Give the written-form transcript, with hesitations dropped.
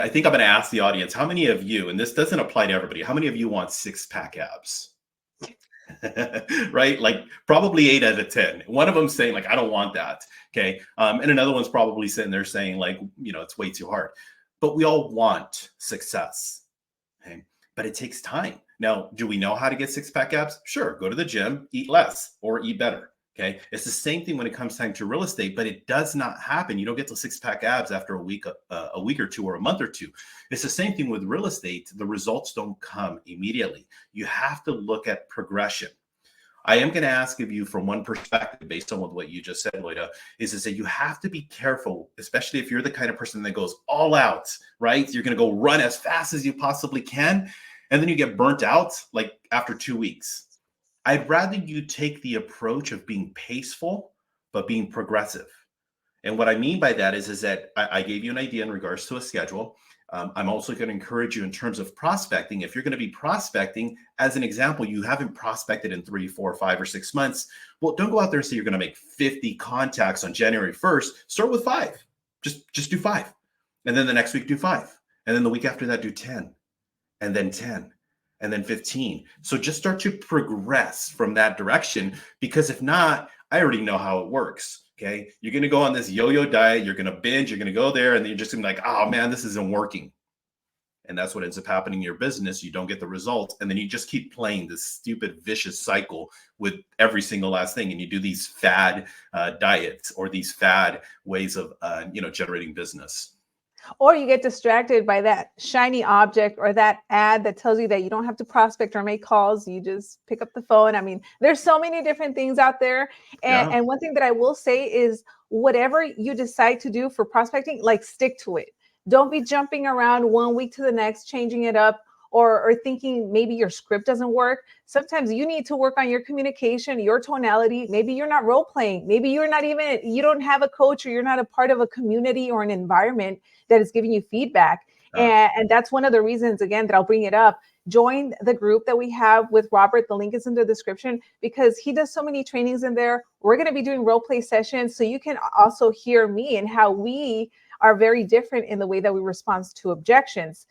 I think I'm going to ask the audience, how many of you, and this doesn't apply to everybody, how many of you want six-pack abs? Right? Like probably 8 out of 10. One of them saying like, I don't want that. Okay. And another one's probably sitting there saying like, it's way too hard. But we all want success. Okay. But it takes time. Now, do we know how to get six-pack abs? Sure. Go to the gym, eat less or eat better. Okay. It's the same thing when it comes time to real estate, but it does not happen. You don't get the six-pack abs after a week or two or a month or two. It's the same thing with real estate. The results don't come immediately. You have to look at progression. I am going to ask of you from one perspective, based on what you just said, Loida, is that you have to be careful, especially if you're the kind of person that goes all out, right? You're going to go run as fast as you possibly can, and then you get burnt out like after 2 weeks. I'd rather you take the approach of being paceful, but being progressive. And what I mean by that is that I gave you an idea in regards to a schedule. I'm also going to encourage you in terms of prospecting. If you're going to be prospecting, as an example, you haven't prospected in 3, 4, 5, or 6 months. Well, don't go out there and say you're going to make 50 contacts on January 1st. Start with 5. Just do 5. And then the next week, do 5. And then the week after that, do 10. And then 10. And then 15. So just start to progress from that direction, because if not, I already know how it works. Okay. You're going to go on this yo-yo diet. You're going to binge. You're going to go there and then you're just going to be like, oh man, this isn't working. And that's what ends up happening in your business. You don't get the results. And then you just keep playing this stupid, vicious cycle with every single last thing. And you do these fad diets or these fad ways of, generating business. Or you get distracted by that shiny object or that ad that tells you that you don't have to prospect or make calls. You just pick up the phone. I mean, there's so many different things out there. And one thing that I will say is whatever you decide to do for prospecting, like stick to it. Don't be jumping around 1 week to the next, changing it up, or thinking maybe your script doesn't work. Sometimes you need to work on your communication, your tonality. Maybe you're not role playing. Maybe you don't have a coach, or you're not a part of a community or an environment that is giving you feedback. And that's one of the reasons, again, that I'll bring it up. Join the group that we have with Robert. The link is in the description, because he does so many trainings in there. We're going to be doing role play sessions, so you can also hear me and how we are very different in the way that we respond to objections.